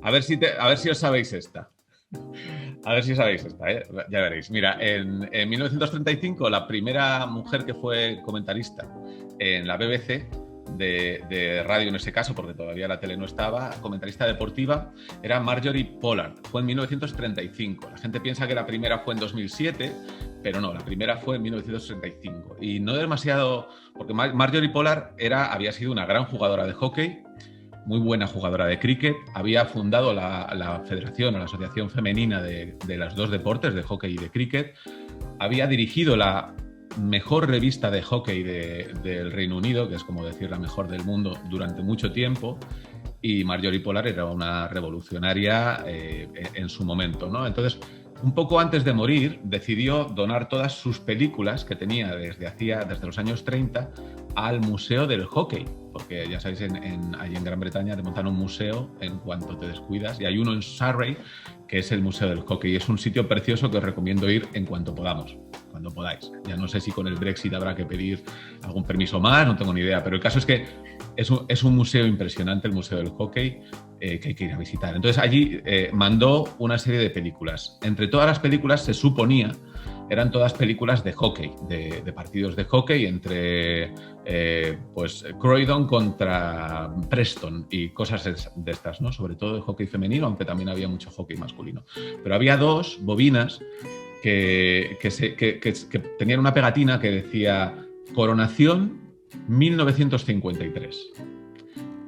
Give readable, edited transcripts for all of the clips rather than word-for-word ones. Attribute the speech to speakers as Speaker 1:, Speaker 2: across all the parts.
Speaker 1: A ver si os sabéis esta. A ver si sabéis esta, ¿eh? Ya veréis. Mira, en 1935 la primera mujer que fue comentarista en la BBC de radio en ese caso, porque todavía la tele no estaba, comentarista deportiva, era Marjorie Pollard. Fue en 1935. La gente piensa que la primera fue en 2007, pero no, la primera fue en 1935. Y no demasiado, porque Marjorie Pollard había sido una gran jugadora de hockey, muy buena jugadora de cricket, había fundado la federación o la asociación femenina de los dos deportes, de hockey y de cricket, había dirigido la mejor revista de hockey del Reino Unido, que es como decir la mejor del mundo, durante mucho tiempo, y Marjorie Pollard era una revolucionaria en su momento, ¿no? Entonces, un poco antes de morir, decidió donar todas sus películas que tenía desde los años 30 al Museo del Hockey, porque ya sabéis, allí en Gran Bretaña te montan un museo en cuanto te descuidas, y hay uno en Surrey que es el Museo del Hockey, y es un sitio precioso que os recomiendo ir en cuanto podamos, cuando podáis. Ya no sé si con el Brexit habrá que pedir algún permiso más, no tengo ni idea, pero el caso es que es un museo impresionante, el Museo del Hockey, que hay que ir a visitar. Entonces allí mandó una serie de películas. Entre todas las películas se suponía eran todas películas de hockey, de partidos de hockey entre pues Croydon contra Preston y cosas de estas, ¿no? Sobre todo de hockey femenino, aunque también había mucho hockey masculino. Pero había dos bobinas que tenían una pegatina que decía Coronación 1953.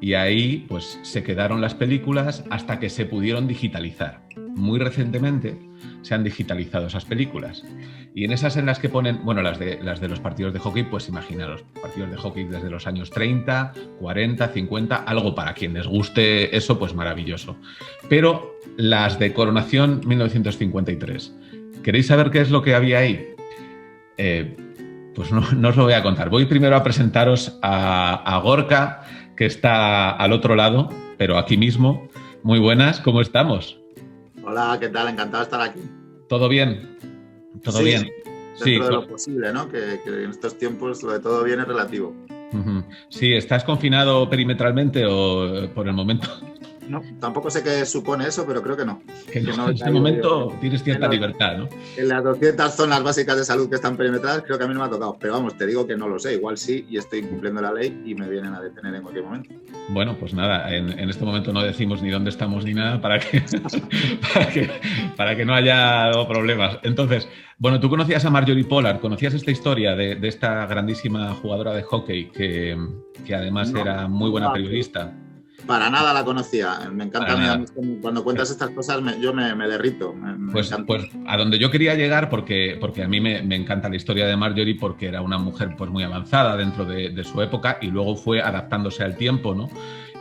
Speaker 1: Y ahí pues se quedaron las películas hasta que se pudieron digitalizar. Muy recientemente se han digitalizado esas películas. Y en esas en las que ponen, bueno, las de los partidos de hockey, pues imaginaros, partidos de hockey desde los años 30, 40, 50, algo para quien les guste eso, pues maravilloso. Pero las de Coronación 1953, ¿queréis saber qué es lo que había ahí? Pues no os lo voy a contar. Voy primero a presentaros a Gorka, que está al otro lado, pero aquí mismo. Muy buenas, ¿cómo estamos?
Speaker 2: Hola, ¿qué tal? Encantado de estar aquí.
Speaker 1: ¿Todo bien? ¿Todo bien?
Speaker 2: Dentro de lo posible, ¿no? Que en estos tiempos lo de todo bien es relativo.
Speaker 1: Sí, ¿estás confinado perimetralmente o por el momento?
Speaker 2: No, tampoco sé qué supone eso, pero creo que no.
Speaker 1: Que no, en este momento tienes cierta libertad, ¿no?
Speaker 2: En las 200 zonas básicas de salud que están perimetradas, creo que a mí no me ha tocado. Pero vamos, te digo que no lo sé. Igual sí, y estoy incumpliendo la ley y me vienen a detener en cualquier momento.
Speaker 1: Bueno, pues nada, en este momento no decimos ni dónde estamos ni nada para que no haya problemas. Entonces, bueno, tú conocías a Marjorie Pollard, conocías esta historia de esta grandísima jugadora de hockey que además era muy buena periodista.
Speaker 2: Para nada la conocía. Me encanta cuando cuentas estas cosas, yo me derrito.
Speaker 1: Pues a donde yo quería llegar, porque a mí me encanta la historia de Marjorie, porque era una mujer pues muy avanzada dentro de su época y luego fue adaptándose al tiempo, ¿no?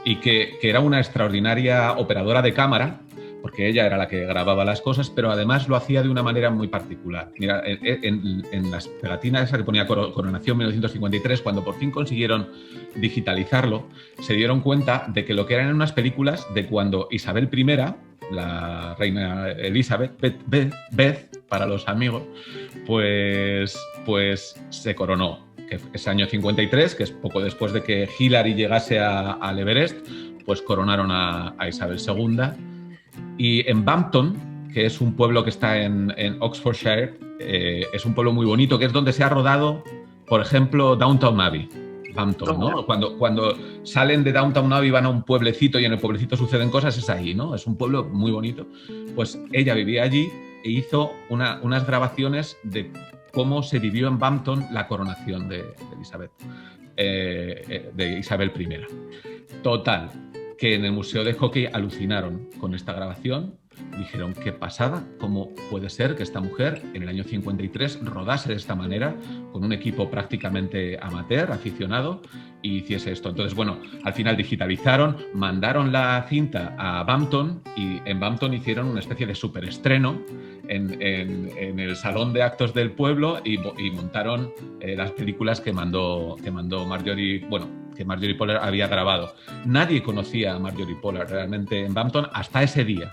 Speaker 1: Y que era una extraordinaria operadora de cámara, porque ella era la que grababa las cosas, pero además lo hacía de una manera muy particular. Mira, en las pegatinas esa que ponía Coronación 1953, cuando por fin consiguieron digitalizarlo, se dieron cuenta de que lo que eran unas películas de cuando Isabel I, la reina Elizabeth, Beth para los amigos, pues se coronó. Que es año 53, que es poco después de que Hillary llegase al Everest, pues coronaron a Isabel II. Y en Bampton, que es un pueblo que está en Oxfordshire, es un pueblo muy bonito, que es donde se ha rodado, por ejemplo, Downton Abbey. Bampton, ¿no? Cuando salen de Downton Abbey van a un pueblecito y en el pueblecito suceden cosas, es ahí, ¿no? Es un pueblo muy bonito. Pues ella vivía allí e hizo unas grabaciones de cómo se vivió en Bampton la coronación de Elizabeth, de Isabel I. Total, que en el Museo de Hockey alucinaron con esta grabación, dijeron qué pasada, cómo puede ser que esta mujer en el año 53 rodase de esta manera con un equipo prácticamente amateur, aficionado, y hiciese esto. Entonces, bueno, al final digitalizaron, mandaron la cinta a Bampton y en Bampton hicieron una especie de superestreno en el salón de actos del pueblo y montaron las películas que mandó Marjorie, bueno, que Marjorie Pollard había grabado. Nadie conocía a Marjorie Pollard realmente en Bampton hasta ese día.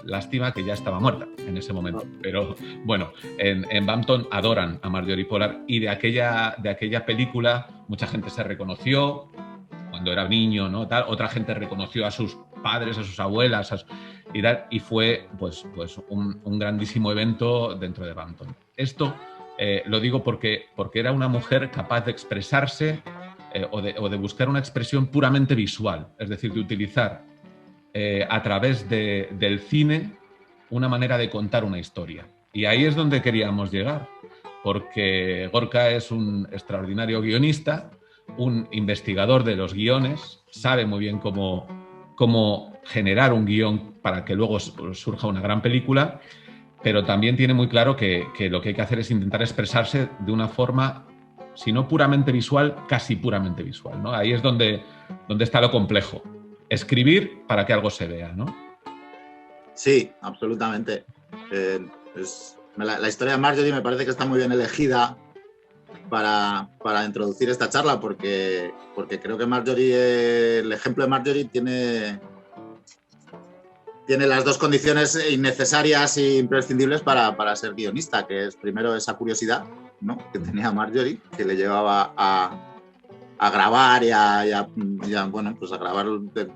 Speaker 1: Lástima que ya estaba muerta en ese momento. Pero bueno, en Bampton adoran a Marjorie Pollard y de aquella película mucha gente se reconoció cuando era niño, ¿no? Tal. Otra gente reconoció a sus padres, a sus abuelas, y fue pues un grandísimo evento dentro de Bantam. Esto lo digo porque era una mujer capaz de expresarse o de buscar una expresión puramente visual, es decir, de utilizar a través del cine una manera de contar una historia. Y ahí es donde queríamos llegar, porque Gorka es un extraordinario guionista, un investigador de los guiones, sabe muy bien cómo generar un guión para que luego surja una gran película, pero también tiene muy claro que lo que hay que hacer es intentar expresarse de una forma, si no puramente visual, casi puramente visual, ¿no? Ahí es donde está lo complejo. Escribir para que algo se vea, ¿no?
Speaker 2: Sí, absolutamente. La historia de Marjorie me parece que está muy bien elegida para introducir esta charla, porque creo que el ejemplo de Marjorie tiene las dos condiciones innecesarias e imprescindibles para ser guionista, que es primero esa curiosidad, ¿no?, que tenía Marjorie, que le llevaba a grabar y a grabar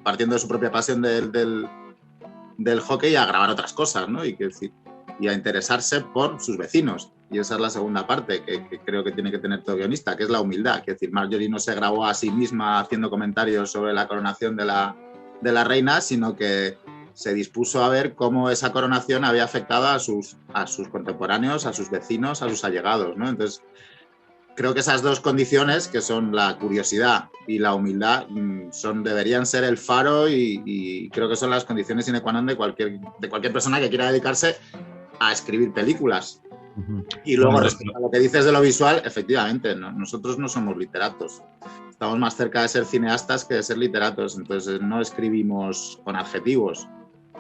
Speaker 2: partiendo de su propia pasión del hockey, a grabar otras cosas, ¿no? Y a interesarse por sus vecinos. Y esa es la segunda parte que creo que tiene que tener todo guionista, que es la humildad. Es decir, Marjorie no se grabó a sí misma haciendo comentarios sobre la coronación de la reina, sino que se dispuso a ver cómo esa coronación había afectado a sus contemporáneos, a sus vecinos, a sus allegados, ¿no? Entonces, creo que esas dos condiciones, que son la curiosidad y la humildad, deberían ser el faro y creo que son las condiciones sine qua non de cualquier persona que quiera dedicarse a escribir películas. Uh-huh. Y luego, respecto a lo que dices de lo visual, efectivamente, nosotros no somos literatos. Estamos más cerca de ser cineastas que de ser literatos. Entonces, no escribimos con adjetivos,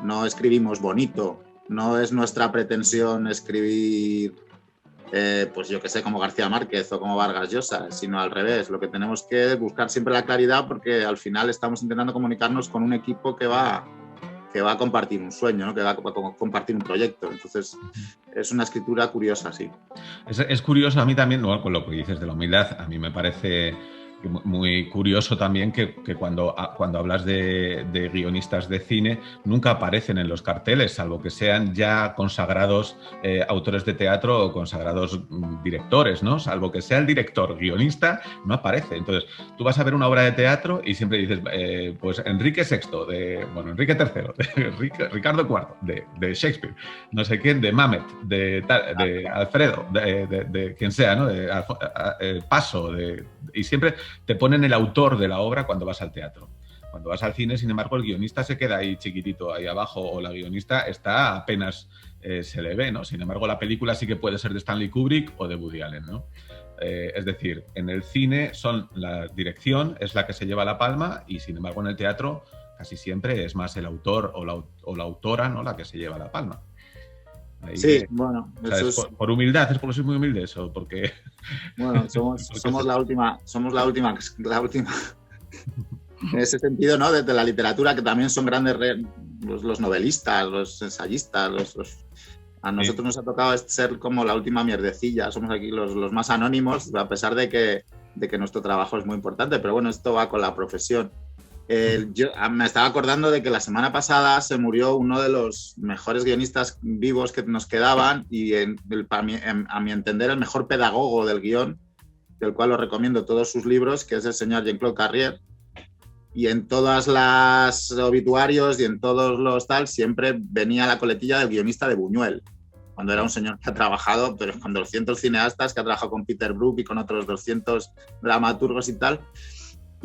Speaker 2: no escribimos bonito, no es nuestra pretensión escribir, pues yo que sé, como García Márquez o como Vargas Llosa, sino al revés. Lo que tenemos que buscar siempre la claridad, porque al final estamos intentando comunicarnos con un equipo que va a compartir un sueño, ¿no?, que va a compartir un proyecto. Entonces, es una escritura curiosa, sí.
Speaker 1: Es curioso a mí también, ¿no?, con lo que dices de la humildad. A mí me parece muy curioso también que cuando hablas de guionistas de cine nunca aparecen en los carteles, salvo que sean ya consagrados autores de teatro o consagrados directores, ¿no? Salvo que sea el director guionista, no aparece. Entonces, tú vas a ver una obra de teatro y siempre dices, pues Enrique VI, Enrique III, Ricardo IV, de Shakespeare, no sé quién, de Mamet, de Alfredo, de quien sea, ¿no? Paso, y siempre te ponen el autor de la obra cuando vas al teatro. Cuando vas al cine, sin embargo, el guionista se queda ahí chiquitito, ahí abajo, o la guionista está apenas se le ve, ¿no? Sin embargo, la película sí que puede ser de Stanley Kubrick o de Woody Allen, ¿no? Es decir, en el cine la dirección es la que se lleva la palma y, sin embargo, en el teatro casi siempre es más el autor o la autora, ¿no?, la que se lleva la palma. Ahí,
Speaker 2: sí, bueno,
Speaker 1: o sea, es por humildad, es porque soy muy humilde eso, porque...
Speaker 2: Bueno, somos la última en ese sentido, ¿no?, desde la literatura, que también son grandes los novelistas, los ensayistas, a nosotros nos ha tocado ser como la última mierdecilla, somos aquí los más anónimos, a pesar de que nuestro trabajo es muy importante, pero bueno, esto va con la profesión. Yo me estaba acordando de que la semana pasada se murió uno de los mejores guionistas vivos que nos quedaban y a mi entender el mejor pedagogo del guión, del cual os recomiendo todos sus libros, que es el señor Jean-Claude Carrière. Y en todas las obituarios y en todos los tal siempre venía la coletilla del guionista de Buñuel, cuando era un señor que ha trabajado con 200 cineastas, que ha trabajado con Peter Brook y con otros 200 dramaturgos y tal.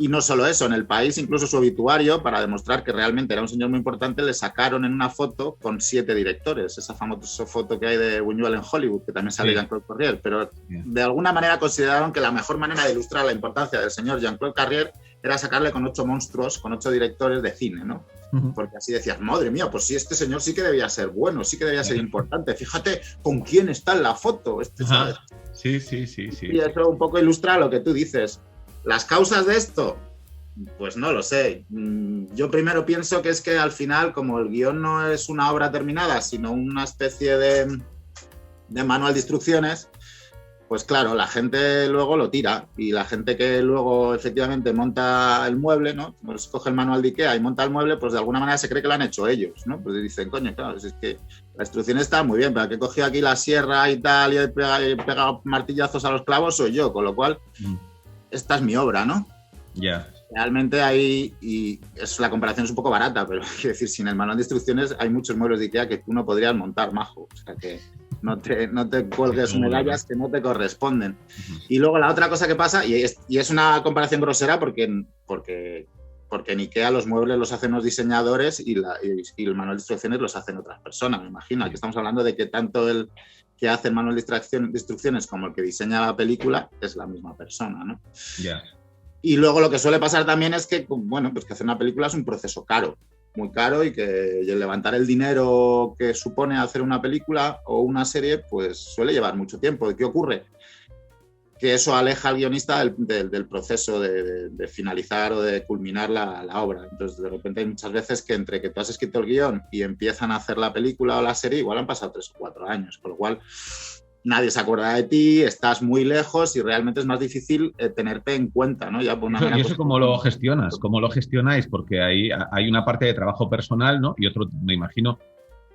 Speaker 2: Y no solo eso, en El País, incluso su obituario, para demostrar que realmente era un señor muy importante, le sacaron en una foto con 7 directores, esa famosa foto que hay de Buñuel en Hollywood, que también sale Jean-Claude Carrière, pero de alguna manera consideraron que la mejor manera de ilustrar la importancia del señor Jean-Claude Carrière era sacarle con 8 monstruos, con 8 directores de cine, ¿no? Uh-huh. Porque así decías, madre mía, pues sí, este señor sí que debía ser bueno, sí que debía ser importante, fíjate con quién está en la foto, ¿sabes?
Speaker 1: Sí.
Speaker 2: Y eso un poco ilustra lo que tú dices. ¿Las causas de esto? Pues no lo sé. Yo primero pienso que es que al final, como el guión no es una obra terminada, sino una especie de manual de instrucciones, pues claro, la gente luego lo tira y la gente que luego efectivamente monta el mueble, ¿no? Pues coge el manual de IKEA y monta el mueble, pues de alguna manera se cree que lo han hecho ellos, ¿no? Pues dicen, coño, claro, es que la instrucción está muy bien, pero que he cogido aquí la sierra y tal y he pegado martillazos a los clavos soy yo, con lo cual esta es mi obra, ¿no?
Speaker 1: Ya.
Speaker 2: Realmente hay, y la comparación es un poco barata, pero quiero decir, sin el manual de instrucciones hay muchos muebles de IKEA que tú no podrías montar, majo. O sea que no te cuelgues medallas que no te corresponden. Y luego la otra cosa que pasa, y es una comparación grosera porque en IKEA los muebles los hacen los diseñadores y el manual de instrucciones los hacen otras personas, me imagino. Aquí estamos hablando de que tanto el que hace el manual de instrucciones como el que diseña la película es la misma persona, ¿no?
Speaker 1: Ya.
Speaker 2: Y luego lo que suele pasar también es que, bueno, pues que hacer una película es un proceso caro, muy caro, y que levantar el dinero que supone hacer una película o una serie, pues suele llevar mucho tiempo. ¿Y qué ocurre? Que eso aleja al guionista del proceso de finalizar o de culminar la obra. Entonces, de repente hay muchas veces que entre que tú has escrito el guión y empiezan a hacer la película o la serie, igual han pasado 3 o 4 años, con lo cual nadie se acuerda de ti, estás muy lejos y realmente es más difícil tenerte en cuenta, ¿no? Ya por una
Speaker 1: ¿Y eso cómo lo gestionas? ¿Cómo lo gestionáis? Porque hay una parte de trabajo personal, ¿no? Y otro, me imagino,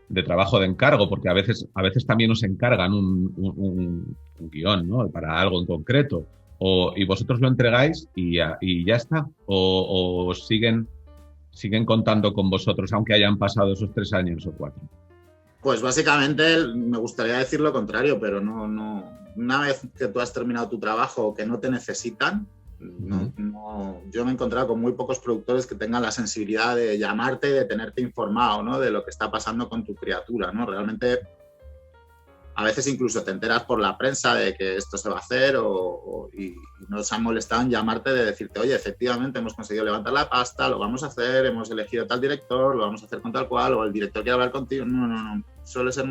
Speaker 1: de trabajo de encargo, porque a veces también os encargan un guión, ¿no? Para algo en concreto. Y vosotros lo entregáis y ya está. O siguen contando con vosotros, aunque hayan pasado esos 3 años o 4.
Speaker 2: Pues básicamente me gustaría decir lo contrario, pero no. Una vez que tú has terminado tu trabajo o que no te necesitan, yo me he encontrado con muy pocos productores que tengan la sensibilidad de llamarte y de tenerte informado, ¿no? De lo que está pasando con tu criatura, ¿no? Realmente, a veces incluso te enteras por la prensa de que esto se va a hacer y no se han molestado en llamarte de decirte, oye, efectivamente hemos conseguido levantar la pasta, lo vamos a hacer, hemos elegido tal director, lo vamos a hacer con tal cual, o el director quiere hablar contigo. No. Suele ser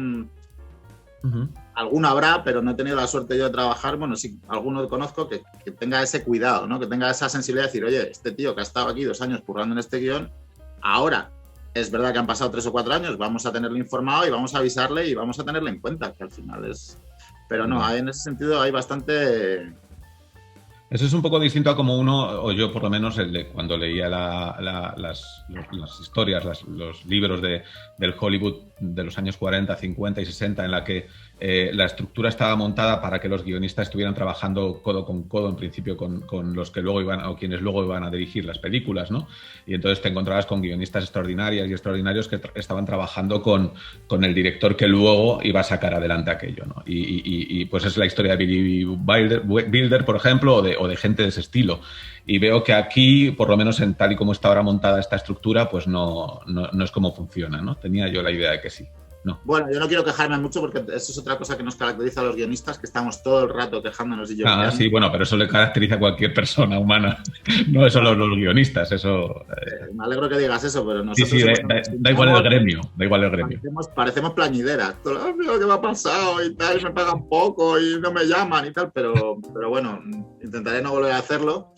Speaker 2: alguno habrá, pero no he tenido la suerte yo de trabajar. Bueno, sí, alguno conozco que tenga ese cuidado, ¿no? Que tenga esa sensibilidad de decir, oye, este tío que ha estado aquí 2 años currando en este guión, ahora es verdad que han pasado 3 o 4 años, vamos a tenerlo informado y vamos a avisarle y vamos a tenerlo en cuenta, que al final es... Pero no, en ese sentido hay bastante...
Speaker 1: Eso es un poco distinto a como uno, o yo por lo menos, cuando leía las historias, los libros del Hollywood de los años 40, 50 y 60, en la que la estructura estaba montada para que los guionistas estuvieran trabajando codo con codo, en principio, con los que luego iban, o quienes luego iban a dirigir las películas, ¿no? Y entonces te encontrabas con guionistas extraordinarias y extraordinarios que estaban trabajando con el director que luego iba a sacar adelante aquello, ¿no? Y pues es la historia de Billy Wilder, por ejemplo, o de gente de ese estilo. Y veo que aquí, por lo menos en tal y como está ahora montada esta estructura, pues no es como funciona, ¿no? Tenía yo la idea de que sí. No.
Speaker 2: Bueno, yo no quiero quejarme mucho porque eso es otra cosa que nos caracteriza a los guionistas, que estamos todo el rato quejándonos y yo.
Speaker 1: Sí, bueno, pero eso le caracteriza a cualquier persona humana, no es solo los guionistas, eso...
Speaker 2: Me alegro que digas eso, pero nosotros...
Speaker 1: Sí, da igual el gremio,
Speaker 2: Parecemos plañideras. Mira qué me ha pasado y tal, me pagan poco y no me llaman y tal, pero bueno, intentaré no volver a hacerlo,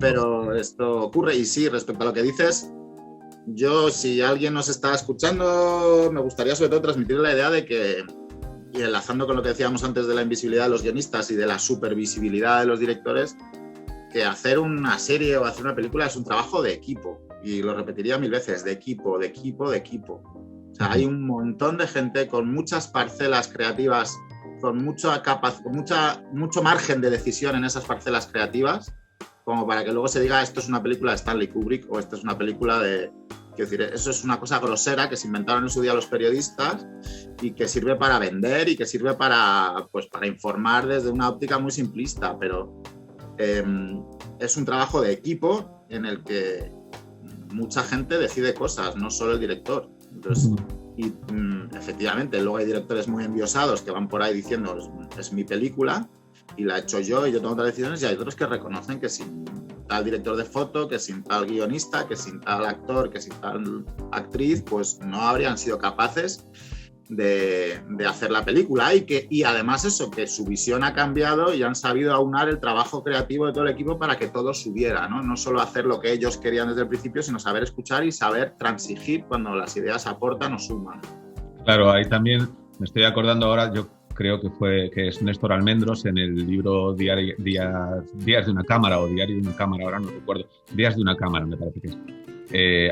Speaker 2: pero esto ocurre. Y sí, respecto a lo que dices... Yo, si alguien nos está escuchando, me gustaría sobre todo transmitir la idea de que, y enlazando con lo que decíamos antes de la invisibilidad de los guionistas y de la supervisibilidad de los directores, que hacer una serie o hacer una película es un trabajo de equipo. Y lo repetiría 1000 veces, de equipo. O sea, hay un montón de gente con muchas parcelas creativas, con mucho margen de decisión en esas parcelas creativas, como para que luego se diga esto es una película de Stanley Kubrick o esto es una película de... Quiero decir, eso es una cosa grosera que se inventaron en su día los periodistas y que sirve para vender y que sirve para informar desde una óptica muy simplista, pero es un trabajo de equipo en el que mucha gente decide cosas, no solo el director. Entonces, y efectivamente, luego hay directores muy endiosados que van por ahí diciendo es mi película y la he hecho yo y yo tomo otras decisiones, y hay otros que reconocen que sin tal director de foto, que sin tal guionista, que sin tal actor, que sin tal actriz, pues no habrían sido capaces de hacer la película, y además eso, que su visión ha cambiado y han sabido aunar el trabajo creativo de todo el equipo para que todo subiera, ¿no? No solo hacer lo que ellos querían desde el principio, sino saber escuchar y saber transigir cuando las ideas aportan o suman.
Speaker 1: Claro, ahí también me estoy acordando ahora, yo creo que es Néstor Almendros, en el libro Días de una cámara o Diario de una cámara, ahora no recuerdo, Días de una cámara me parece que es.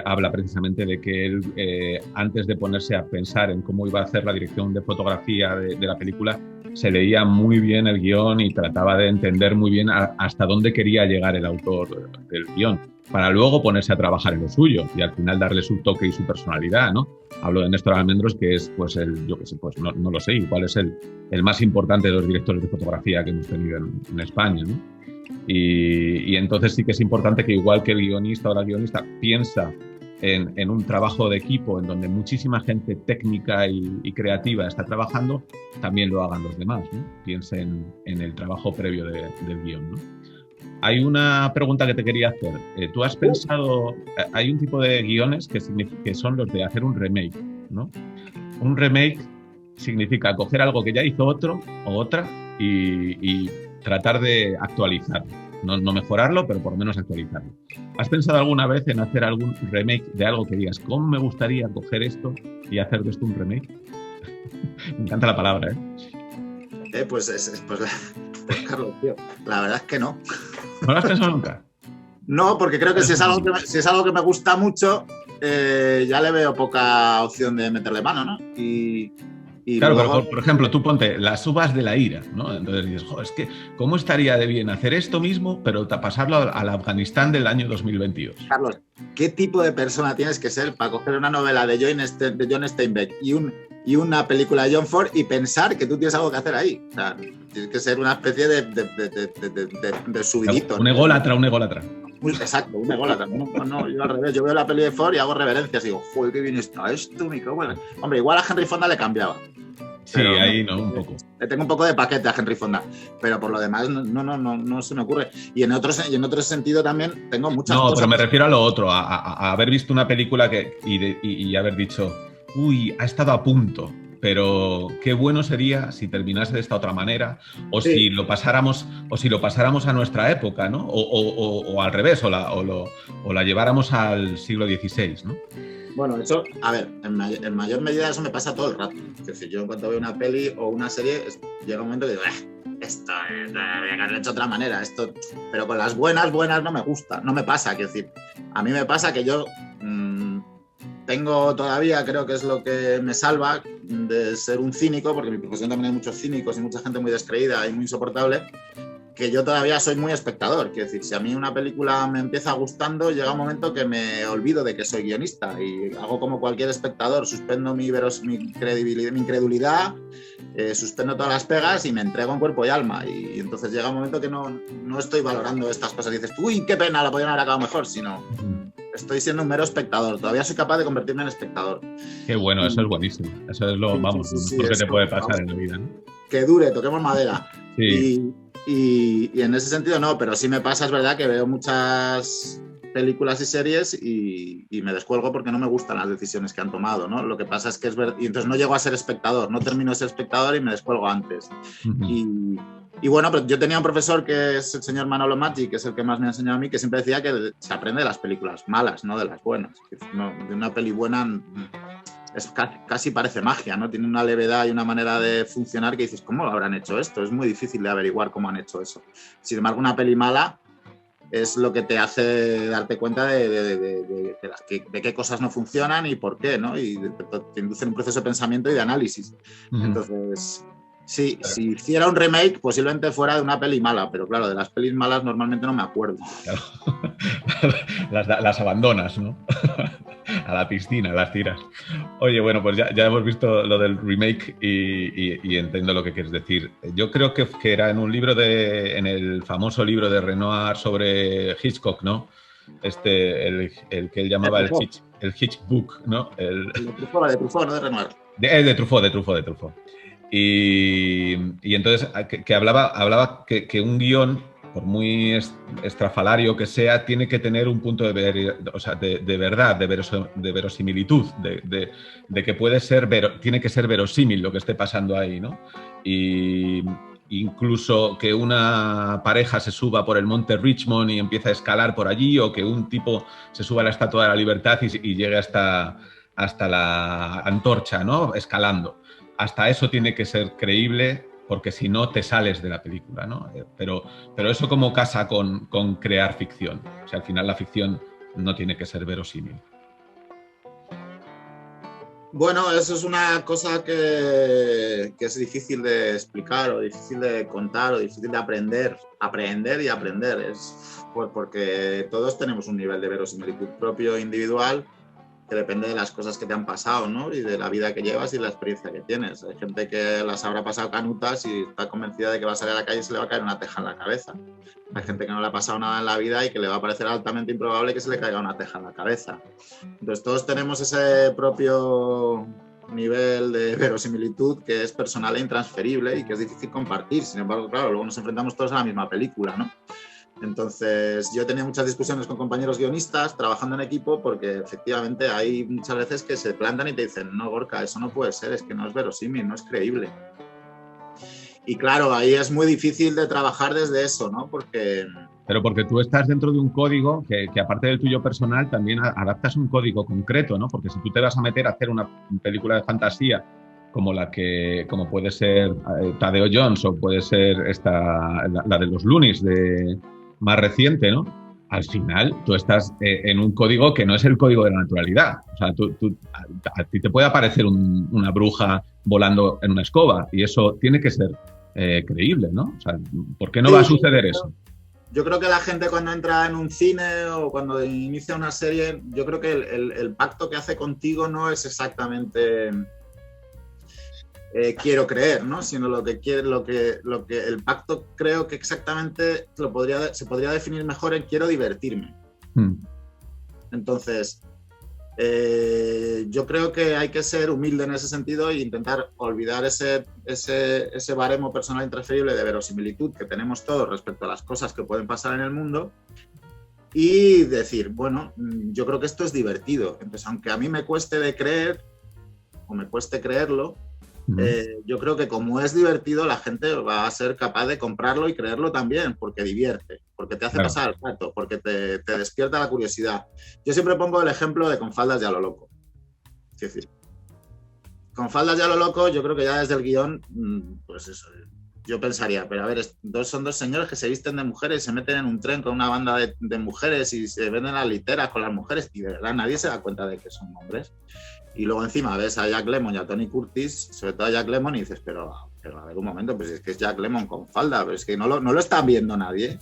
Speaker 1: Habla precisamente de que él, antes de ponerse a pensar en cómo iba a hacer la dirección de fotografía de la película, se leía muy bien el guión y trataba de entender muy bien hasta dónde quería llegar el autor del guión, para luego ponerse a trabajar en lo suyo y al final darle su toque y su personalidad, ¿no? Hablo de Néstor Almendros, que es, pues, yo qué sé, pues no lo sé, igual es el más importante de los directores de fotografía que hemos tenido en España, ¿no? Y entonces sí que es importante que, igual que el guionista o la guionista piensa en un trabajo de equipo en donde muchísima gente técnica y creativa está trabajando, también lo hagan los demás, ¿no? Piensen en el trabajo previo del guión, ¿no? Hay una pregunta que te quería hacer. ¿Tú has pensado, hay un tipo de guiones que son los de hacer un remake, ¿no? Un remake significa coger algo que ya hizo otro o otra y tratar de actualizarlo. No mejorarlo, pero por lo menos actualizarlo. ¿Has pensado alguna vez en hacer algún remake de algo que digas, ¿cómo me gustaría coger esto y hacer de esto un remake? Me encanta la palabra, ¿eh?
Speaker 2: Pues Carlos, tío, la verdad es que no.
Speaker 1: ¿No lo has pensado nunca?
Speaker 2: No, porque creo que si es algo que me gusta mucho, ya le veo poca opción de meterle mano, ¿no? Y
Speaker 1: claro,
Speaker 2: luego...
Speaker 1: pero por ejemplo, tú ponte las uvas de la ira, ¿no? Entonces dices, es que ¿cómo estaría de bien hacer esto mismo, pero pasarlo al Afganistán del año 2022?
Speaker 2: Carlos, ¿qué tipo de persona tienes que ser para coger una novela de John Steinbeck y una película de John Ford y pensar que tú tienes algo que hacer ahí? O sea, tienes que ser una especie de subidito.
Speaker 1: Un ególatra, un ególatra.
Speaker 2: Exacto, un ególatra. No, yo al revés. Yo veo la peli de Ford y hago reverencias y digo, joder, qué bien está esto, mi cabrón. Hombre, igual a Henry Fonda le cambiaba.
Speaker 1: Sí, ahí no, un poco.
Speaker 2: Tengo un poco de paquete a Henry Fonda, pero por lo demás no se me ocurre. Y en otro sentido también tengo muchas cosas.
Speaker 1: No, pero me refiero a lo otro, a haber visto una película y haber dicho, uy, ha estado a punto, pero qué bueno sería si terminase de esta otra manera, o sí, si lo pasáramos a nuestra época, ¿no? O al revés, o la lleváramos al siglo XVI, ¿no?
Speaker 2: Bueno, eso, a ver, en mayor medida eso me pasa todo el rato. Es decir, yo cuando veo una peli o una serie, llega un momento que digo, esto habría que haberlo hecho de otra manera, pero con las buenas no me gusta, no me pasa. Quiero decir, a mí me pasa que yo tengo todavía, creo que es lo que me salva de ser un cínico, porque en mi profesión también hay muchos cínicos y mucha gente muy descreída y muy insoportable, que yo todavía soy muy espectador. Quiero decir, si a mí una película me empieza gustando, llega un momento que me olvido de que soy guionista y hago como cualquier espectador, suspendo mi incredulidad, suspendo todas las pegas y me entrego en cuerpo y alma. Y entonces llega un momento que no estoy valorando estas cosas y dices, uy, qué pena, la podrían haber acabado mejor, sino estoy siendo un mero espectador. Todavía soy capaz de convertirme en espectador.
Speaker 1: Qué bueno, eso es buenísimo. Eso es lo mejor que te puede pasar en la vida, ¿no?
Speaker 2: Que dure, toquemos madera.
Speaker 1: Sí.
Speaker 2: Y en ese sentido no, pero sí me pasa, es verdad, que veo muchas películas y series y me descuelgo porque no me gustan las decisiones que han tomado, ¿no? Lo que pasa es que es verdad, y entonces no llego a ser espectador, no termino de ser espectador y me descuelgo antes. Y bueno, pero yo tenía un profesor que es el señor Manolo Maggi, que es el que más me ha enseñado a mí, que siempre decía que se aprende de las películas malas, no de las buenas. De una peli buena es casi parece magia, ¿no? Tiene una levedad y una manera de funcionar que dices, ¿cómo habrán hecho esto? Es muy difícil de averiguar cómo han hecho eso. Sin embargo, una peli mala es lo que te hace darte cuenta de qué cosas no funcionan y por qué, ¿no? Y te induce en un proceso de pensamiento y de análisis. Entonces, sí, si hiciera un remake, posiblemente fuera de una peli mala, pero claro, de las pelis malas normalmente no me acuerdo.
Speaker 1: Claro. Las abandonas, ¿no? A la piscina, las tiras. Oye, bueno, pues ya hemos visto lo del remake y entiendo lo que quieres decir. Yo creo que era en un libro en el famoso libro de Renoir sobre Hitchcock, ¿no? El que él llamaba el Hitchbook, ¿no? De
Speaker 2: Truffaut, no de Renoir.
Speaker 1: De Truffaut. Y entonces que hablaba que un guión, por muy estrafalario que sea, tiene que tener un punto de verdad, de verosimilitud, de que puede ser, tiene que ser verosímil lo que esté pasando ahí, ¿no? Y incluso que una pareja se suba por el monte Richmond y empiece a escalar por allí, o que un tipo se suba a la Estatua de la Libertad y llegue hasta la antorcha, ¿no? Escalando. hasta eso tiene que ser creíble, porque si no te sales de la película, ¿no? Pero eso como casa con crear ficción. O sea, al final la ficción no tiene que ser verosímil.
Speaker 2: Bueno, eso es una cosa que es difícil de explicar o difícil de contar o difícil de aprender y aprender. Es porque todos tenemos un nivel de verosimilitud propio individual que depende de las cosas que te han pasado, ¿no? Y de la vida que llevas y la experiencia que tienes. Hay gente que las habrá pasado canutas y está convencida de que va a salir a la calle y se le va a caer una teja en la cabeza. Hay gente que no le ha pasado nada en la vida y que le va a parecer altamente improbable que se le caiga una teja en la cabeza. Entonces todos tenemos ese propio nivel de verosimilitud que es personal e intransferible y que es difícil compartir. Sin embargo, claro, luego nos enfrentamos todos a la misma película, ¿no? Entonces, yo he tenido muchas discusiones con compañeros guionistas trabajando en equipo porque efectivamente hay muchas veces que se plantan y te dicen, no, Gorka, eso no puede ser, es que no es verosímil, no es creíble. Y claro, ahí es muy difícil de trabajar desde eso, ¿no?
Speaker 1: Pero porque tú estás dentro de un código que aparte del tuyo personal también adaptas un código concreto, ¿no? Porque si tú te vas a meter a hacer una película de fantasía como como puede ser Tadeo Jones o puede ser la de los Loonies más reciente, ¿no? Al final tú estás en un código que no es el código de la naturalidad. O sea, a ti te puede aparecer una bruja volando en una escoba y eso tiene que ser creíble, ¿no? O sea, ¿por qué no va a suceder eso?
Speaker 2: Yo creo que la gente cuando entra en un cine o cuando inicia una serie, yo creo que el pacto que hace contigo no es exactamente quiero creer, ¿no? Sino lo que el pacto creo que exactamente se podría definir mejor en quiero divertirme. Entonces, yo creo que hay que ser humilde en ese sentido e intentar olvidar ese baremo personal intransferible de verosimilitud que tenemos todos respecto a las cosas que pueden pasar en el mundo y decir, bueno, yo creo que esto es divertido. Entonces, aunque a mí me cueste de creer o me cueste creerlo, yo creo que como es divertido, la gente va a ser capaz de comprarlo y creerlo también, porque divierte, porque te hace pasar el rato, porque te despierta la curiosidad. Yo siempre pongo el ejemplo de Con faldas y a lo loco. Es decir, Con faldas y a lo loco, yo creo que ya desde el guión, pues eso, yo pensaría, pero a ver, son dos señores que se visten de mujeres y se meten en un tren con una banda de mujeres y se venden las literas con las mujeres y de verdad nadie se da cuenta de que son hombres. Y luego encima ves a Jack Lemmon y a Tony Curtis, sobre todo a Jack Lemmon, y dices, pero a ver un momento, pues es que es Jack Lemmon con falda, pero es que no lo está viendo nadie.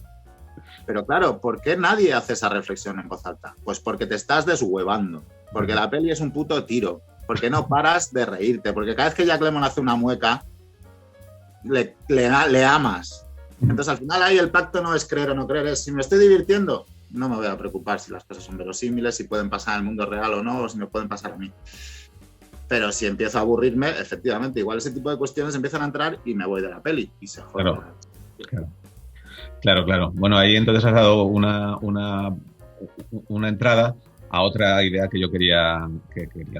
Speaker 2: Pero claro, ¿por qué nadie hace esa reflexión en voz alta? Pues porque te estás deshuevando, porque la peli es un puto tiro, porque no paras de reírte, porque cada vez que Jack Lemmon hace una mueca, le amas. Entonces al final ahí el pacto no es creer o no creer, es si me estoy divirtiendo, no me voy a preocupar si las cosas son verosímiles, si pueden pasar en el mundo real o no, o si me pueden pasar a mí. Pero si empiezo a aburrirme, efectivamente, igual ese tipo de cuestiones empiezan a entrar y me voy de la peli y se joda.
Speaker 1: Claro. Bueno, ahí entonces has dado una entrada a otra idea que yo quería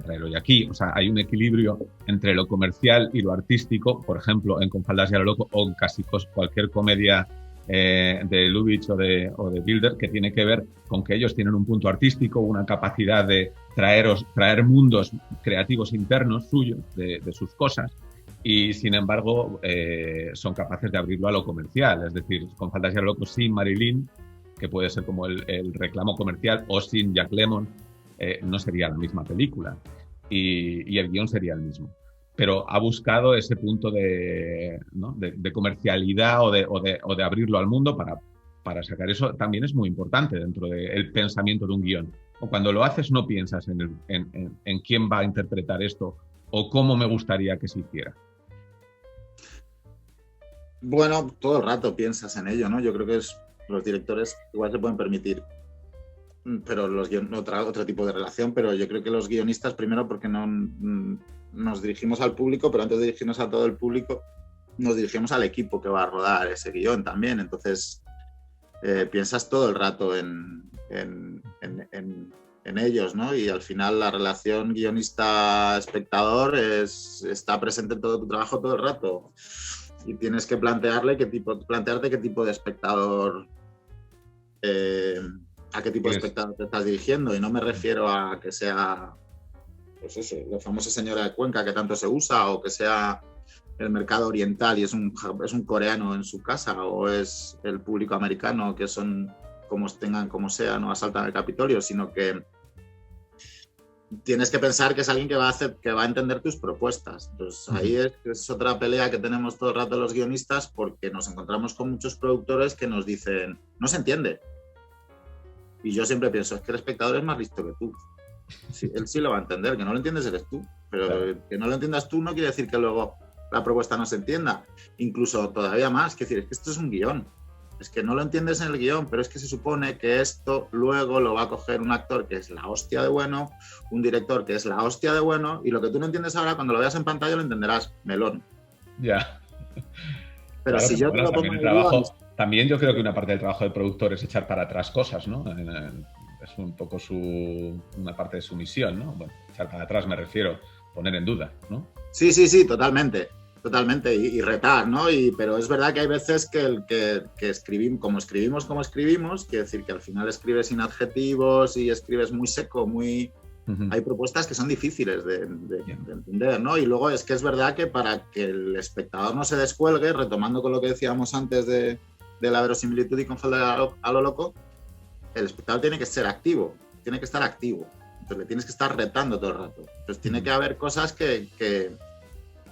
Speaker 1: traer hoy aquí. O sea, hay un equilibrio entre lo comercial y lo artístico, por ejemplo, en Con faldas y a lo loco o en casi cualquier comedia de Lubitsch o de Bilder, que tiene que ver con que ellos tienen un punto artístico, una capacidad de traer mundos creativos internos suyos, de sus cosas, y sin embargo son capaces de abrirlo a lo comercial. Es decir, Con faldas y a lo loco sin Marilyn, que puede ser como el reclamo comercial, o sin Jack Lemmon, no sería la misma película y el guión sería el mismo. Pero ha buscado ese punto de comercialidad o de abrirlo al mundo para sacar eso. También es muy importante dentro del pensamiento de un guión. O cuando lo haces no piensas en quién va a interpretar esto o cómo me gustaría que se hiciera.
Speaker 2: Bueno, todo el rato piensas en ello, ¿no? Yo creo que los directores igual se pueden permitir, pero otro tipo de relación, pero yo creo que los guionistas, primero porque no nos dirigimos al público, pero antes de dirigirnos a todo el público, nos dirigimos al equipo que va a rodar ese guión también. Entonces, piensas todo el rato en ellos, ¿no? Y al final la relación guionista-espectador está presente en todo tu trabajo todo el rato. Y tienes que plantearte qué tipo de espectador a qué tipo de espectador te estás dirigiendo, y no me refiero a que sea pues eso, la famosa señora de Cuenca que tanto se usa, o que sea el mercado oriental y es un coreano en su casa, o es el público americano que son como tengan, como sea, no asaltan el Capitolio, sino que tienes que pensar que es alguien que va a entender tus propuestas. Entonces ahí es otra pelea que tenemos todo el rato los guionistas, porque nos encontramos con muchos productores que nos dicen, no se entiende. Y yo siempre pienso, es que el espectador es más listo que tú. Sí, él sí lo va a entender, que no lo entiendes eres tú, pero claro, que no lo entiendas tú no quiere decir que luego la propuesta no se entienda. Incluso todavía más, que decir, es que esto es un guión. Es que no lo entiendes en el guión, pero es que se supone que esto luego lo va a coger un actor que es la hostia de bueno, un director que es la hostia de bueno, y lo que tú no entiendes ahora, cuando lo veas en pantalla lo entenderás, melón.
Speaker 1: Ya.
Speaker 2: Pero claro, si yo te lo pongo en el guión...
Speaker 1: También yo creo que una parte del trabajo del productor es echar para atrás cosas, ¿no? Es un poco una parte de su misión, ¿no? Bueno, echar para atrás me refiero, poner en duda, ¿no?
Speaker 2: Sí, totalmente. Totalmente, y retar, ¿no? Pero es verdad que hay veces que escribimos, quiere decir que al final escribes sin adjetivos y escribes muy seco, muy... Hay propuestas que son difíciles de entender, ¿no? Y luego es que es verdad que para que el espectador no se descuelgue, retomando con lo que decíamos antes de la verosimilitud y con falda a lo loco, el espectador tiene que ser activo, tiene que estar activo. Entonces le tienes que estar retando todo el rato. Entonces tiene que haber cosas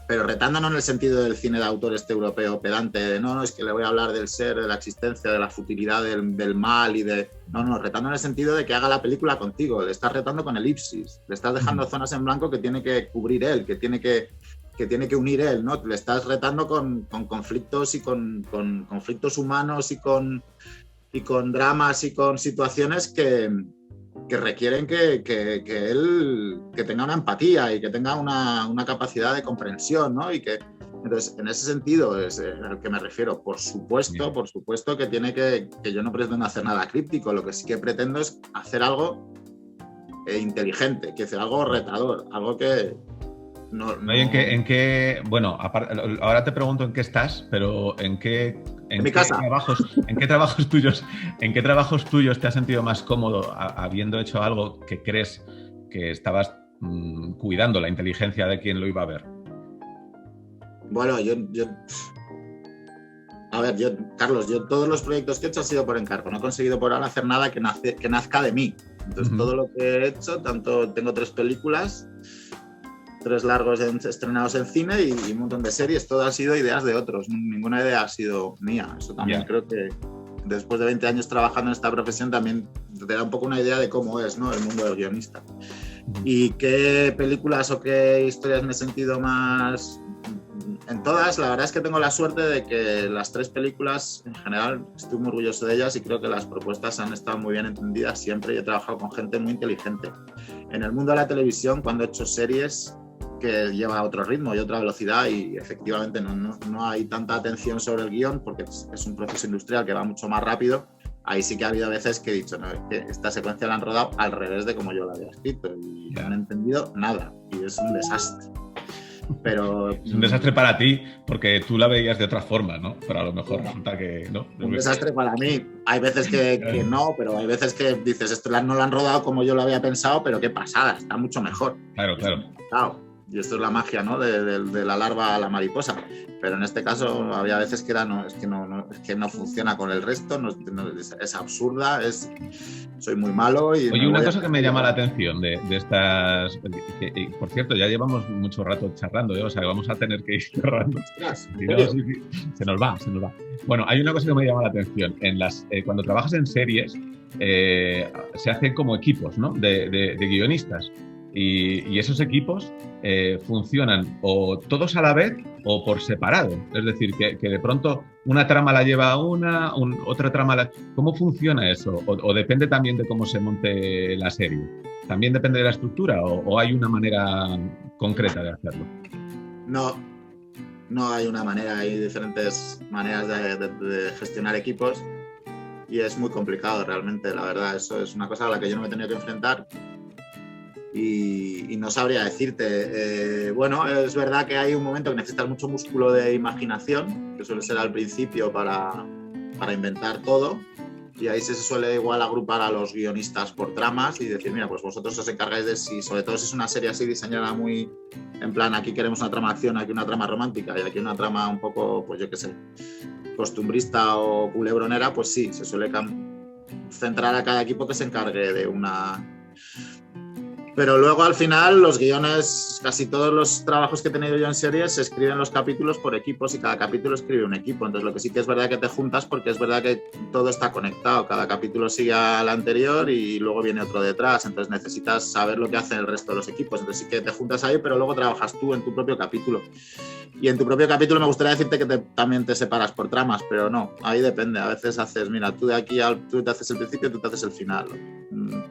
Speaker 2: pero retando no en el sentido del cine de autor europeo pedante, de no, es que le voy a hablar del ser, de la existencia, de la futilidad del mal y de... No, retando en el sentido de que haga la película contigo, le estás retando con elipsis, le estás dejando zonas en blanco que tiene que cubrir él, que tiene que unir él, ¿no? Le estás retando con conflictos y con conflictos humanos y con dramas y con situaciones que requieren que él tenga una empatía y que tenga una capacidad de comprensión, ¿no? Entonces, en ese sentido es al que me refiero. Por supuesto que tiene que yo no pretendo hacer nada críptico, lo que sí que pretendo es hacer algo inteligente, que sea algo retador, algo que... No.
Speaker 1: ¿En qué, bueno, ahora te pregunto en qué estás, pero ¿en mi casa. ¿En qué trabajos tuyos te has sentido más cómodo habiendo hecho algo que crees que estabas cuidando la inteligencia de quien lo iba a ver?
Speaker 2: Bueno, Carlos, todos los proyectos que he hecho han sido por encargo. No he conseguido por ahora hacer nada que nazca de mí. Entonces, todo lo que he hecho, tengo 3 películas, 3 largos estrenados en cine y un montón de series, todo ha sido ideas de otros, ninguna idea ha sido mía. Eso también creo que después de 20 años trabajando en esta profesión también te da un poco una idea de cómo es, ¿no?, el mundo del guionista. Y qué películas o qué historias me he sentido más... En todas, la verdad es que tengo la suerte de que las 3 películas, en general, estoy muy orgulloso de ellas y creo que las propuestas han estado muy bien entendidas siempre y he trabajado con gente muy inteligente. En el mundo de la televisión, cuando he hecho series que lleva otro ritmo y otra velocidad y efectivamente no hay tanta atención sobre el guión porque es un proceso industrial que va mucho más rápido, ahí sí que ha habido veces que he dicho, no, es que esta secuencia la han rodado al revés de como yo la había escrito y no han entendido nada y es un desastre. Pero
Speaker 1: es un desastre para ti porque tú la veías de otra forma, ¿no? Pero a lo mejor resulta que no.
Speaker 2: Un desastre para mí. Hay veces que no, pero hay veces que dices, esto no lo han rodado como yo lo había pensado, pero qué pasada, está mucho mejor.
Speaker 1: Claro.
Speaker 2: Y esto es la magia, ¿no?, de la larva a la mariposa. Pero en este caso había veces que es que no funciona con el resto, es absurda, soy muy malo. Oye,
Speaker 1: una cosa que me llama la atención de estas... Que, por cierto, ya llevamos mucho rato charlando, o sea, que vamos a tener que ir cerrando. Se nos va. Bueno, hay una cosa que me llama la atención. Cuando trabajas en series, se hacen como equipos, ¿no?, de guionistas. Y esos equipos funcionan o todos a la vez o por separado. Es decir, que de pronto una trama la lleva otra trama la... ¿Cómo funciona eso? ¿O depende también de cómo se monte la serie? ¿También depende de la estructura o hay una manera concreta de hacerlo?
Speaker 2: No hay una manera, hay diferentes maneras de gestionar equipos y es muy complicado realmente, la verdad. Eso es una cosa a la que yo no me he tenido que enfrentar. Y no sabría decirte. Bueno, es verdad que hay un momento que necesitas mucho músculo de imaginación, que suele ser al principio para inventar todo, y ahí se suele igual agrupar a los guionistas por tramas y decir, mira, pues vosotros os encargáis de si, sobre todo si es una serie así diseñada muy, en plan, aquí queremos una trama de acción, aquí una trama romántica y aquí una trama un poco, pues yo qué sé, costumbrista o culebronera, pues sí, se suele centrar a cada equipo que se encargue de una... Pero luego al final los guiones, casi todos los trabajos que he tenido yo en series se escriben los capítulos por equipos y cada capítulo escribe un equipo. Entonces lo que sí que es verdad que te juntas porque es verdad que todo está conectado. Cada capítulo sigue al anterior y luego viene otro detrás. Entonces necesitas saber lo que hacen el resto de los equipos. Entonces sí que te juntas ahí, pero luego trabajas tú en tu propio capítulo. Y en tu propio capítulo me gustaría decirte que también te separas por tramas, pero no, ahí depende. A veces haces, mira, tú de aquí tú te haces el principio, tú te haces el final.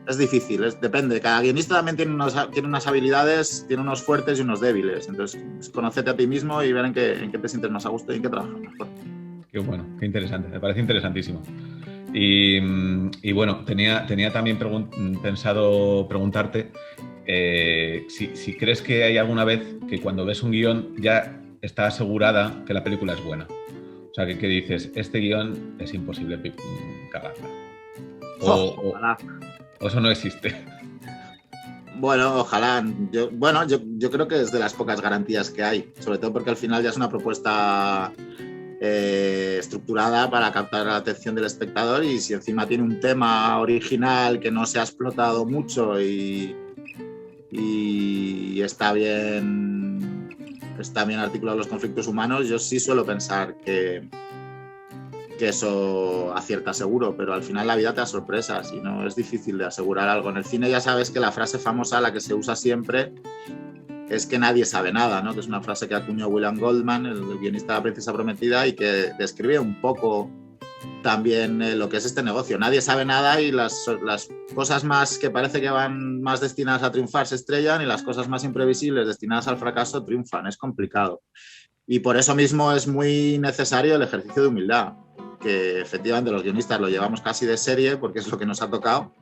Speaker 2: Es difícil, depende. Cada guionista también tiene unas habilidades, tiene unos fuertes y unos débiles. Entonces, conócete a ti mismo y ver en qué te sientes más a gusto y en qué trabajas mejor.
Speaker 1: Qué bueno, qué interesante, me parece interesantísimo. Y bueno, tenía también pensado preguntarte si crees que hay alguna vez que cuando ves un guión ya está asegurada que la película es buena. O sea, que dices, este guión es imposible cagarla. O eso no existe.
Speaker 2: Bueno, ojalá. Yo creo que es de las pocas garantías que hay, sobre todo porque al final ya es una propuesta estructurada para captar la atención del espectador y si encima tiene un tema original que no se ha explotado mucho y está bien articulado los conflictos humanos, yo sí suelo pensar que eso acierta seguro, pero al final la vida te da sorpresas y no es difícil de asegurar algo. En el cine ya sabes que la frase famosa, la que se usa siempre, es que nadie sabe nada, ¿no? Que es una frase que acuñó William Goldman, el guionista de La Princesa Prometida, y que describe un poco también lo que es este negocio. Nadie sabe nada y las cosas más que parece que van más destinadas a triunfar se estrellan y las cosas más imprevisibles destinadas al fracaso triunfan. Es complicado. Y por eso mismo es muy necesario el ejercicio de humildad, que efectivamente los guionistas lo llevamos casi de serie porque es lo que nos ha tocado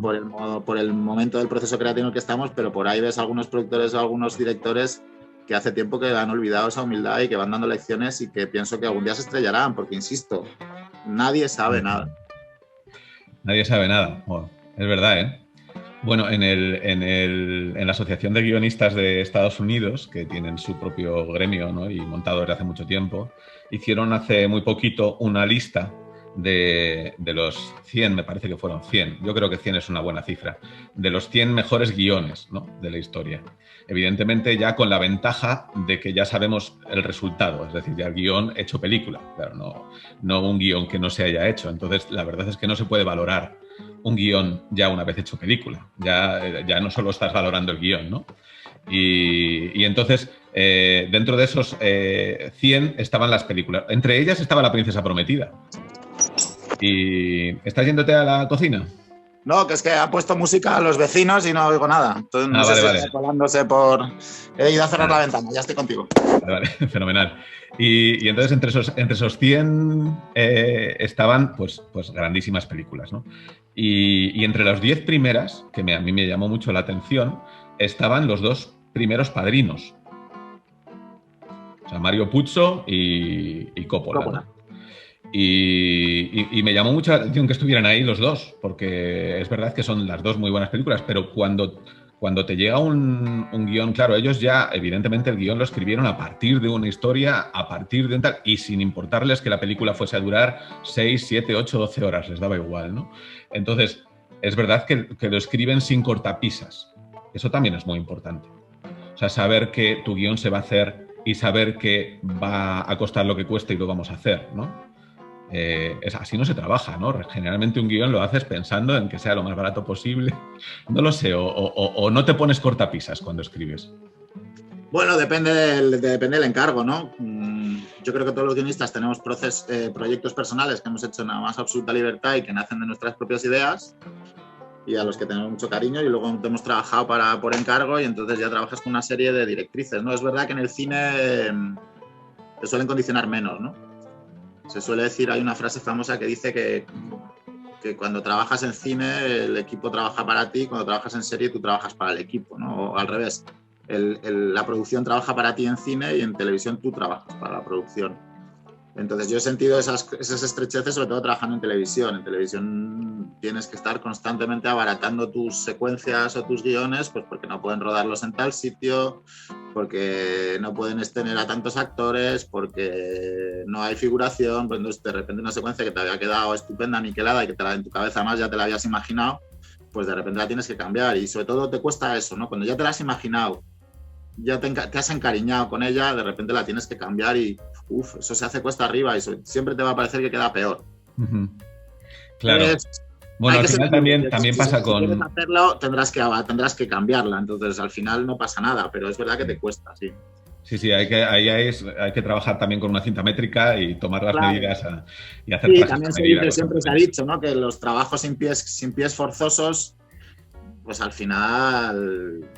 Speaker 2: por el momento del proceso creativo en el que estamos, pero por ahí ves algunos productores o algunos directores que hace tiempo que han olvidado esa humildad y que van dando lecciones y que pienso que algún día se estrellarán, porque insisto, nadie sabe nada.
Speaker 1: Nadie sabe nada. Bueno, es verdad, ¿eh? Bueno, en la Asociación de Guionistas de Estados Unidos, que tienen su propio gremio, ¿no? Y montado desde hace mucho tiempo, hicieron hace muy poquito una lista de los 100, me parece que fueron 100, yo creo que 100 es una buena cifra, de los 100 mejores guiones, ¿no? De la historia. Evidentemente ya con la ventaja de que ya sabemos el resultado, es decir, ya el guión hecho película, claro, no un guión que no se haya hecho. Entonces, la verdad es que no se puede valorar un guión ya una vez hecho película. Ya no solo estás valorando el guión, ¿no? Y entonces, dentro de esos 100 estaban las películas. Entre ellas estaba La Princesa Prometida. ¿Y estás yéndote a la cocina?
Speaker 2: No, que es que ha puesto música a los vecinos y no oigo nada. Entonces no sé si está colándose por... He ido a cerrar la ventana, ya estoy contigo.
Speaker 1: Vale, fenomenal. Y entonces entre esos 100 estaban pues grandísimas películas, ¿no? Y entre las 10 primeras, que a mí me llamó mucho la atención, estaban los 2 primeros padrinos. O sea, Mario Puzo y Coppola. ¿No? Y me llamó mucho la atención que estuvieran ahí los dos, porque es verdad que son las 2 muy buenas películas, pero cuando te llega un guión, claro, ellos ya, evidentemente, el guión lo escribieron a partir de una historia, a partir de un tal, y sin importarles que la película fuese a durar 6, 7, 8, 12 horas, les daba igual, ¿no? Entonces, es verdad que lo escriben sin cortapisas. Eso también es muy importante. O sea, saber que tu guión se va a hacer y saber que va a costar lo que cueste y lo vamos a hacer, ¿no? Así no se trabaja, ¿no? Generalmente un guión lo haces pensando en que sea lo más barato posible. No lo sé, o no te pones cortapisas cuando escribes.
Speaker 2: Bueno, depende del encargo, ¿no? Yo creo que todos los guionistas tenemos proyectos personales que hemos hecho en la más absoluta libertad y que nacen de nuestras propias ideas y a los que tenemos mucho cariño, y luego hemos trabajado por encargo y entonces ya trabajas con una serie de directrices, ¿no? Es verdad que en el cine te suelen condicionar menos, ¿no? Se suele decir, hay una frase famosa que dice que cuando trabajas en cine el equipo trabaja para ti, cuando trabajas en serie tú trabajas para el equipo, ¿no? O al revés, la producción trabaja para ti en cine y en televisión tú trabajas para la producción. Entonces yo he sentido esas estrecheces, sobre todo trabajando en televisión. En televisión tienes que estar constantemente abaratando tus secuencias o tus guiones, pues porque no pueden rodarlos en tal sitio, porque no pueden tener a tantos actores, porque no hay figuración, pues entonces de repente una secuencia que te había quedado estupenda, aniquilada y que en tu cabeza más ya te la habías imaginado, pues de repente la tienes que cambiar y sobre todo te cuesta eso, ¿no? Cuando ya te la has imaginado, ya te has encariñado con ella, de repente la tienes que cambiar y eso se hace cuesta arriba y siempre te va a parecer que queda peor.
Speaker 1: Uh-huh. Claro. Bueno, al final también pasa con...
Speaker 2: Si quieres hacerlo, tendrás que cambiarla, entonces al final no pasa nada, pero es verdad que te cuesta, sí.
Speaker 1: Sí, hay que trabajar también con una cinta métrica y tomar las medidas y hacer
Speaker 2: sí, también siempre se ha dicho, ¿no? Que los trabajos sin pies forzosos, pues al final...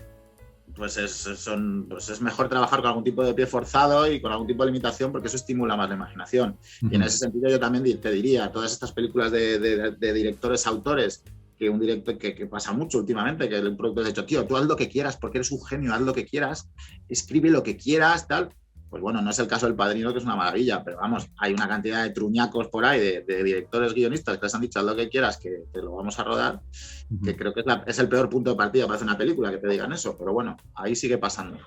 Speaker 2: Pues es mejor trabajar con algún tipo de pie forzado y con algún tipo de limitación porque eso estimula más la imaginación. Uh-huh. Y en ese sentido yo también te diría, todas estas películas de directores, autores, que un director que pasa mucho últimamente, que un productor ha dicho, tío, tú haz lo que quieras porque eres un genio, haz lo que quieras, escribe lo que quieras, tal. Pues bueno, no es el caso del Padrino, que es una maravilla, pero vamos, hay una cantidad de truñacos por ahí, de directores, guionistas que les han dicho haz lo que quieras, que te lo vamos a rodar, uh-huh. Que creo que es el peor punto de partida para hacer una película, que te digan eso, pero bueno, ahí sigue pasando.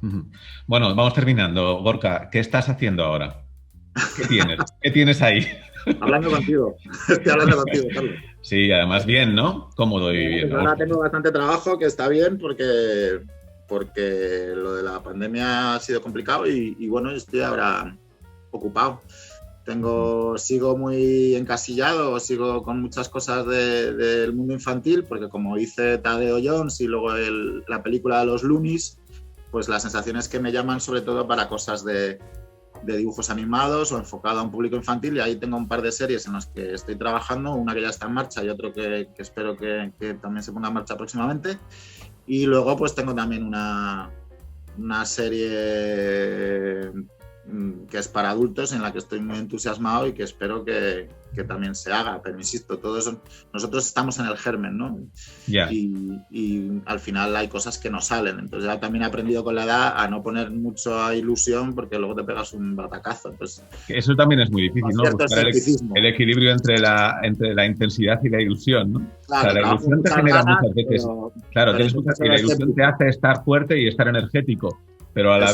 Speaker 1: Uh-huh. Bueno, vamos terminando. Gorka, ¿qué estás haciendo ahora? ¿Qué tienes? ¿Qué tienes ahí?
Speaker 2: Hablando contigo. Estoy hablando contigo, Carlos.
Speaker 1: Sí, además bien, ¿no? Cómodo y bien.
Speaker 2: Ahora tengo bastante trabajo, que está bien, porque lo de la pandemia ha sido complicado y bueno, estoy ahora ocupado. Sigo muy encasillado, sigo con muchas cosas del mundo infantil, porque como hice Tadeo Jones y luego la película de los Loonies, pues las sensaciones que me llaman sobre todo para cosas de dibujos animados o enfocado a un público infantil, y ahí tengo un par de series en las que estoy trabajando, una que ya está en marcha y otro que espero que también se ponga en marcha próximamente. Y luego pues tengo también una serie que es para adultos en la que estoy muy entusiasmado y que espero que también se haga, pero insisto, todo eso, nosotros estamos en el germen, ¿no?
Speaker 1: Yeah.
Speaker 2: Y al final hay cosas que no salen, entonces ya también he aprendido con la edad a no poner mucha ilusión porque luego te pegas un batacazo. Entonces,
Speaker 1: eso también es muy difícil, ¿no? Buscar el equilibrio entre la intensidad y la ilusión, ¿no?
Speaker 2: Claro,
Speaker 1: o sea, la ilusión te genera muchas veces, claro, y la ilusión te hace estar fuerte y estar energético, pero a la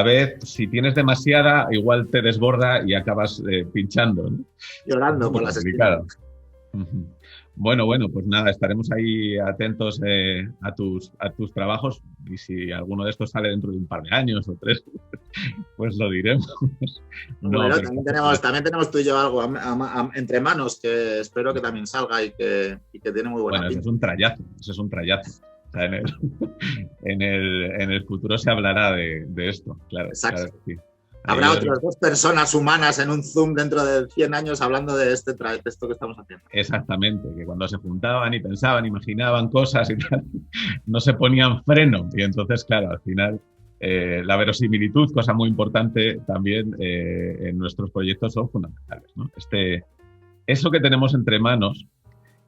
Speaker 1: vez, si tienes demasiada, igual te desborda y acabas pinchando, ¿no?
Speaker 2: Llorando por las esquinas.
Speaker 1: Bueno, pues nada, estaremos ahí atentos a tus trabajos y si alguno de estos sale dentro de un par de años o 3, pues lo diremos.
Speaker 2: Bueno, también tenemos tú y yo algo entre manos que espero que también salga y que tiene muy buena pinta.
Speaker 1: Eso es un trayazo. O sea, en el futuro se hablará de esto, claro.
Speaker 2: Exacto.
Speaker 1: Claro que sí.
Speaker 2: Habrá otras 2 personas humanas en un Zoom dentro de 100 años hablando de esto que estamos haciendo.
Speaker 1: Exactamente, que cuando se juntaban y pensaban, imaginaban cosas y tal, no se ponían freno. Y entonces, claro, al final, la verosimilitud, cosa muy importante también en nuestros proyectos, son fundamentales, ¿no? Eso que tenemos entre manos,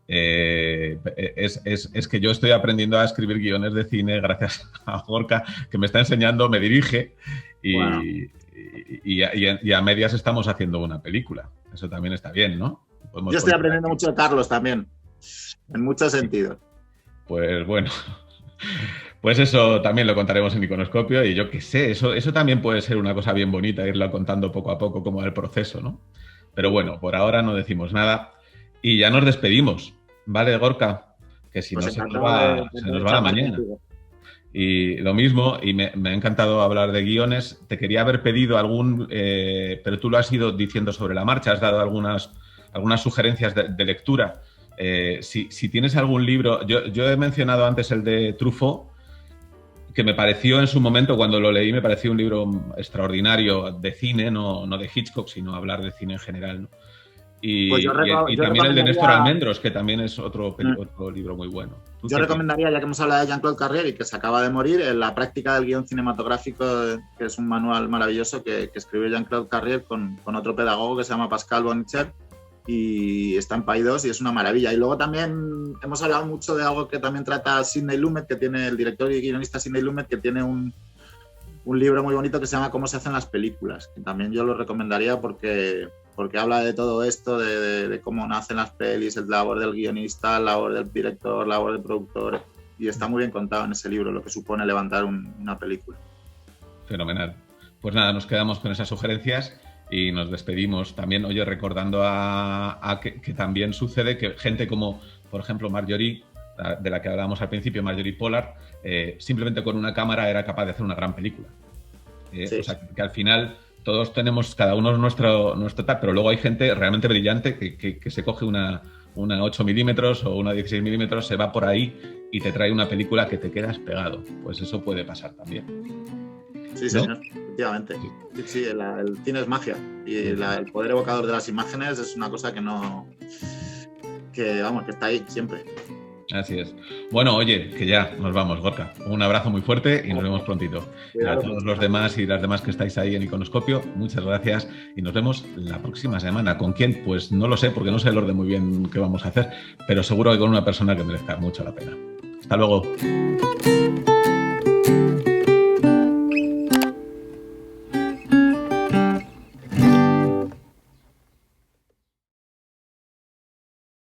Speaker 1: es que yo estoy aprendiendo a escribir guiones de cine gracias a Gorka, que me está enseñando, me dirige y a medias estamos haciendo una película. Eso también está bien, ¿no?
Speaker 2: Yo estoy aprendiendo mucho de Carlos también, en muchos sentidos.
Speaker 1: Pues bueno, pues eso también lo contaremos en Iconoscopio y yo qué sé, eso también puede ser una cosa bien bonita, irlo contando poco a poco como el proceso, ¿no? Pero bueno, por ahora no decimos nada. Y ya nos despedimos, ¿vale, Gorka? Que si pues no se nos va la mañana. Y lo mismo, y me ha encantado hablar de guiones. Te quería haber pedido pero tú lo has ido diciendo sobre la marcha, has dado algunas sugerencias de lectura. Si tienes algún libro, yo he mencionado antes el de Truffaut, que me pareció en su momento, cuando lo leí, me pareció un libro extraordinario de cine, no de Hitchcock, sino hablar de cine en general, ¿no? Y también el de Néstor Almendros, que también es otro libro muy bueno.
Speaker 2: Yo recomendaría, ya que hemos hablado de Jean-Claude Carrière y que se acaba de morir, La práctica del guión cinematográfico, que es un manual maravilloso que escribió Jean-Claude Carrière con otro pedagogo que se llama Pascal Bonicher, y está en Paidós y es una maravilla. Y luego también hemos hablado mucho de algo que también trata Sidney Lumet, que tiene el director y guionista Sidney Lumet, que tiene un libro muy bonito que se llama Cómo se hacen las películas, que también yo lo recomendaría porque habla de todo esto, de cómo nacen las pelis, el labor del guionista, la labor del director, la labor del productor, y está muy bien contado en ese libro lo que supone levantar una película.
Speaker 1: Fenomenal. Pues nada, nos quedamos con esas sugerencias y nos despedimos. También, oye, recordando a que también sucede que gente como, por ejemplo, Marjorie, de la que hablábamos al principio, Marjorie Pollard, simplemente con una cámara era capaz de hacer una gran película. Sí. O sea, que al final todos tenemos, cada uno nuestro tal, pero luego hay gente realmente brillante que se coge una 8 milímetros o una 16 milímetros, se va por ahí y te trae una película que te quedas pegado. Pues eso puede pasar también.
Speaker 2: Sí, señor, ¿no? Efectivamente. Sí, el cine es magia y el poder evocador de las imágenes es una cosa que está ahí siempre.
Speaker 1: Así es. Bueno, oye, que ya nos vamos, Gorka. Un abrazo muy fuerte y nos vemos prontito. Y a todos los demás y las demás que estáis ahí en Iconoscopio, muchas gracias y nos vemos la próxima semana. ¿Con quién? Pues no lo sé, porque no sé el orden muy bien que vamos a hacer, pero seguro que con una persona que merezca mucho la pena. Hasta luego.